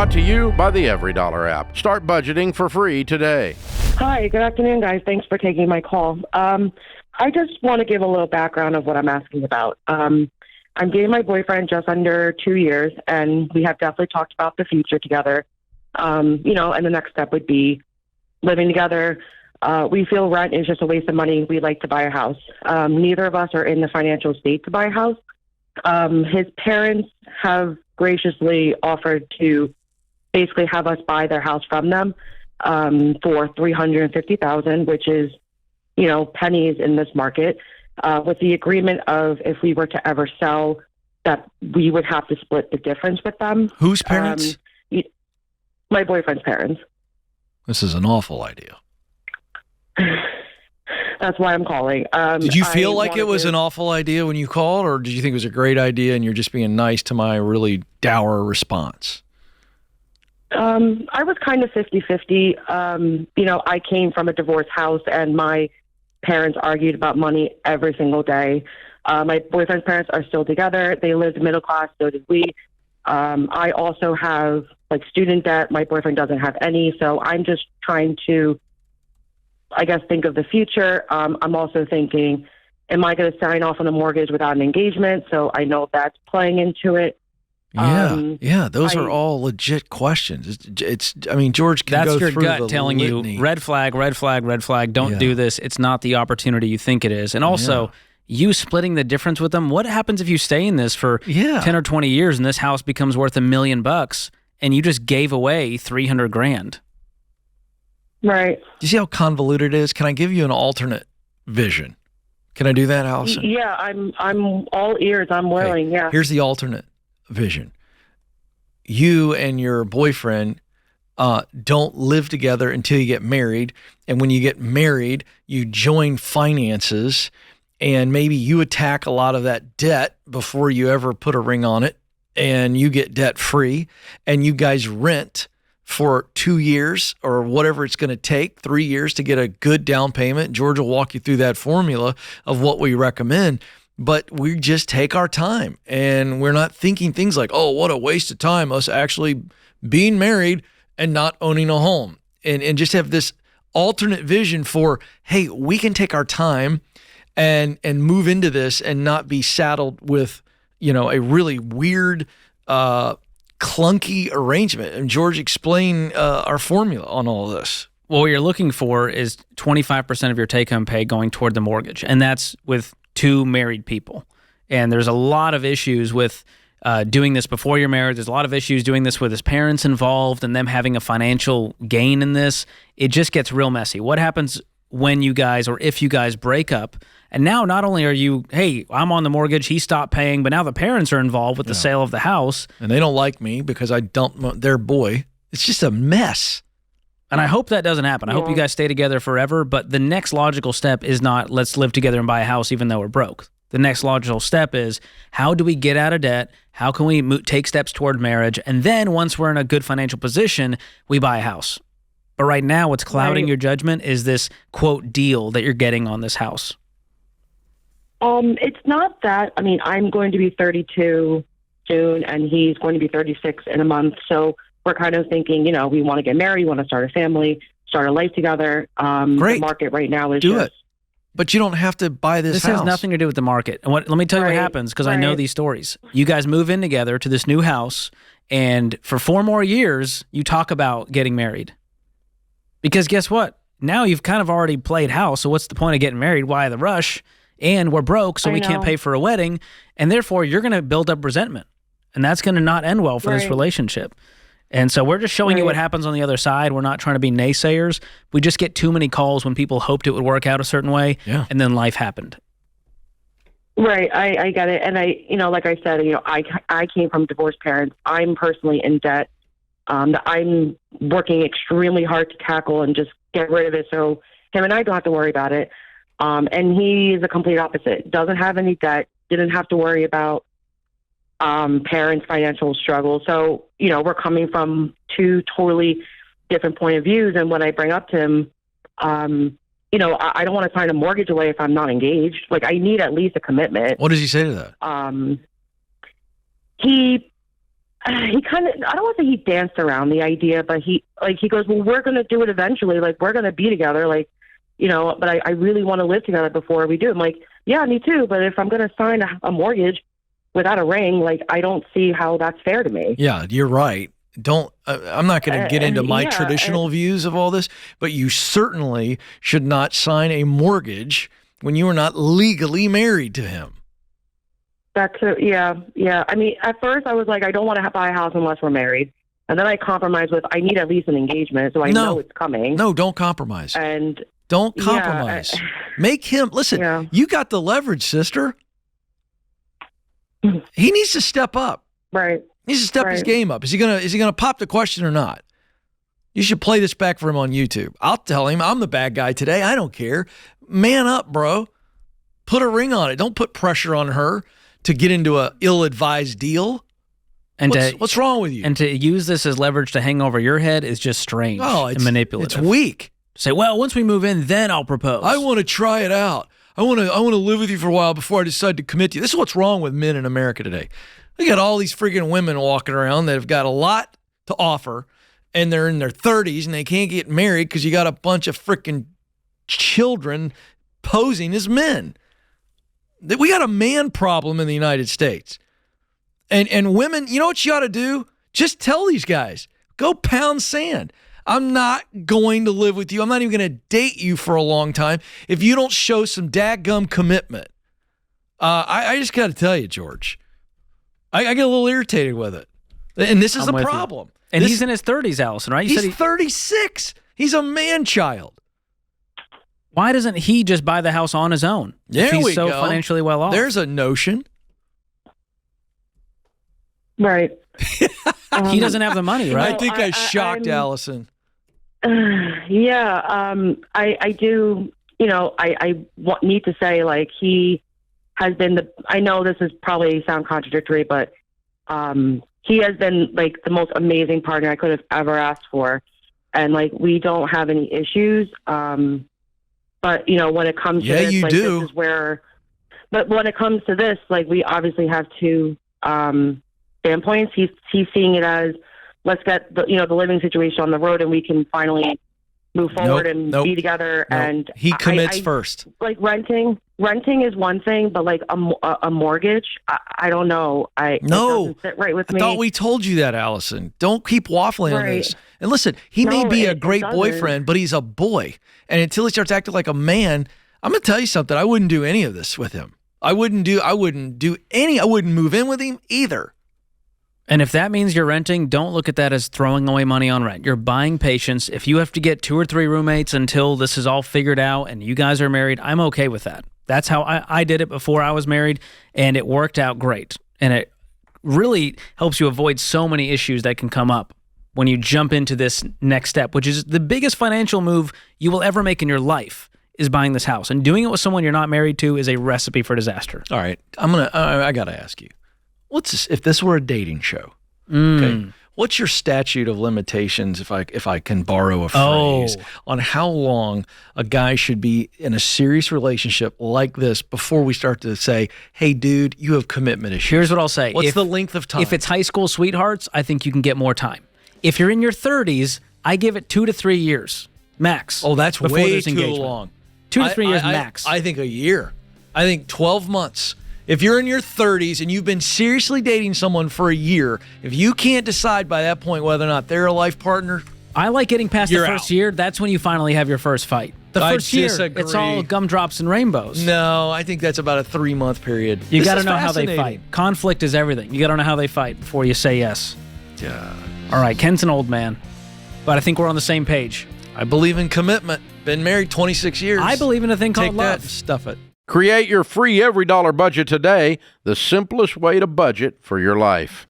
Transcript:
Brought to you by the Every Dollar app. Start budgeting for free today. Hi, good afternoon, guys. Thanks for taking my call. I just want to give a little background of what I'm asking about. I'm dating my boyfriend just under 2 years, and we have definitely talked about the future together. And the next step would be living together. We feel rent is just a waste of money. We'd like to buy a house. Neither of us are in the financial state to buy a house. His parents have graciously offered to basically have us buy their house from them for $350,000, which is, pennies in this market, with the agreement of if we were to ever sell, that we would have to split the difference with them. Whose parents? My boyfriend's parents. This is an awful idea. That's why I'm calling. Did you feel like it was an awful idea when you called, or did you think it was a great idea and you're just being nice to my really dour response? I was kind of 50-50. I came from a divorced house, and my parents argued about money every single day. My boyfriend's parents are still together. They lived middle class, so did we. I also have student debt. My boyfriend doesn't have any, so I'm just trying to, think of the future. I'm also thinking, am I going to sign off on a mortgage without an engagement? So I know that's playing into it. Those are all legit questions. George can That's go your through gut the telling litany. you, red flag, red flag, red flag, don't do this. It's not the opportunity you think it is. And also, you splitting the difference with them, what happens if you stay in this for 10 or 20 years and this house becomes worth $1 million and you just gave away $300,000? Right. Do you see how convoluted it is? Can I give you an alternate vision? Can I do that, Allison? Yeah, I'm all ears. I'm willing. Yeah. Here's the alternate vision. You and your boyfriend don't live together until you get married. And when you get married, you join finances, and maybe you attack a lot of that debt before you ever put a ring on it, and you get debt free, and you guys rent for 2 years or whatever it's going to take, 3 years to get a good down payment. George will walk you through that formula of what we recommend. But we just take our time, and we're not thinking things like, oh, what a waste of time, us actually being married and not owning a home, and just have this alternate vision for, hey, we can take our time and move into this and not be saddled with, a really weird, clunky arrangement. And George, explain our formula on all of this. Well, what you're looking for is 25% of your take-home pay going toward the mortgage, and that's with two married people. And there's a lot of issues with doing this before you're married. There's a lot of issues doing this with his parents involved and them having a financial gain in this. It just gets real messy. What happens when you guys, or if you guys, break up? And now not only are you, hey, I'm on the mortgage, he stopped paying, but now the parents are involved with the sale of the house. And they don't like me because I dumped their boy. It's just a mess. And I hope that doesn't happen. I hope you guys stay together forever. But the next logical step is not, let's live together and buy a house even though we're broke. The next logical step is, how do we get out of debt? How can we take steps toward marriage? And then once we're in a good financial position, we buy a house. But right now, what's clouding your judgment is this, quote, deal that you're getting on this house. It's not that. I'm going to be 32 soon, and he's going to be 36 in a month. So we're kind of thinking, we want to get married, we want to start a family, start a life together. Great. The market right now is do it. But you don't have to buy this house. This has nothing to do with the market. And let me tell you what happens, because I know these stories. You guys move in together to this new house, and for 4 more years, you talk about getting married. Because guess what? Now you've kind of already played house, so what's the point of getting married? Why the rush? And we're broke, so we can't pay for a wedding, and therefore you're going to build up resentment, and that's going to not end well for this relationship. And so we're just showing you what happens on the other side. We're not trying to be naysayers. We just get too many calls when people hoped it would work out a certain way, and then life happened. Right, I get it. And like I said, I came from divorced parents. I'm personally in debt. I'm working extremely hard to tackle and just get rid of it so him and I don't have to worry about it. And he's a complete opposite. Doesn't have any debt, didn't have to worry about parents' financial struggle. So, we're coming from two totally different point of views. And when I bring up to him, I don't want to sign a mortgage away if I'm not engaged. I need at least a commitment. What does he say to that? he kind of, I don't want to say he danced around the idea, but he goes, well, we're going to do it eventually. Like, we're going to be together. Like, you know, but I really want to live together before we do. I'm like, yeah, me too. But if I'm going to sign a mortgage without a ring, like, I don't see how that's fair to me. Yeah, you're right. I'm not going to get into my traditional views of all this, but you certainly should not sign a mortgage when you are not legally married to him. Yeah. I mean, at first I was like, I don't want to buy a house unless we're married. And then I compromised with, I need at least an engagement, so I know it's coming. No, don't compromise. And don't compromise. Make him, listen, you got the leverage, sister. He needs to step up. Right. He needs to step his game up. Is he gonna pop the question or not? You should play this back for him on YouTube. I'll tell him I'm the bad guy today. I don't care. Man up, bro. Put a ring on it. Don't put pressure on her to get into a ill-advised deal. And what's wrong with you? And to use this as leverage to hang over your head is just strange and manipulative. It's weak. Say, well, once we move in, then I'll propose. I want to try it out. I want to live with you for a while before I decide to commit to you. This is what's wrong with men in America today. We got all these freaking women walking around that have got a lot to offer, and they're in their 30s, and they can't get married because you got a bunch of freaking children posing as men. We got a man problem in the United States. And women, you know what you ought to do? Just tell these guys, go pound sand. I'm not going to live with you. I'm not even going to date you for a long time if you don't show some dadgum commitment. I just got to tell you, George, I get a little irritated with it. And this is the problem. And he's in his 30s, Allison, right? He's 36. He's a man-child. Why doesn't he just buy the house on his own? There if he's we so go. Financially well off. There's a notion. Right. He doesn't have the money, right? I think I shocked Allison. I do, you know, I need to say, like, he has been I know this is probably sound contradictory, but he has been, like, the most amazing partner I could have ever asked for. And, like, we don't have any issues. But, you know, when it comes to this, you like, do. This is where, but when it comes to this, like, we obviously have two standpoints. He's seeing it as, let's get the living situation on the road, and we can finally move forward and be together. And he commits first. Like, renting is one thing, but, like, a mortgage, I don't know. It doesn't sit right with me. I thought we told you that, Allison. Don't keep waffling on this. And listen, he may be a great boyfriend, but he's a boy. And until he starts acting like a man, I'm going to tell you something. I wouldn't do any of this with him. I wouldn't move in with him either. And if that means you're renting, don't look at that as throwing away money on rent. You're buying patience. If you have to get 2 or 3 roommates until this is all figured out and you guys are married, I'm okay with that. That's how I did it before I was married, and it worked out great. And it really helps you avoid so many issues that can come up when you jump into this next step, which is the biggest financial move you will ever make in your life, is buying this house. And doing it with someone you're not married to is a recipe for disaster. All right. I got to ask you. If this were a dating show, okay, what's your statute of limitations, if I can borrow a phrase, on how long a guy should be in a serious relationship like this before we start to say, hey, dude, you have commitment issues? Here's what I'll say. What's the length of time? If it's high school sweethearts, I think you can get more time. If you're in your 30s, I give it 2 to 3 years max. Oh, that's way too long. 2 to 3 years max. I think a year. I think 12 months. If you're in your 30s and you've been seriously dating someone for a year, if you can't decide by that point whether or not they're a life partner, I like getting past the first year. That's when you finally have your first fight. The first year, it's all gumdrops and rainbows. No, I think that's about a 3-month period. You got to know how they fight. Conflict is everything. You got to know how they fight before you say yes. Yeah. All right, Ken's an old man, but I think we're on the same page. I believe in commitment. Been married 26 years. I believe in a thing called love. Take that and stuff it. Create your free every dollar budget today, the simplest way to budget for your life.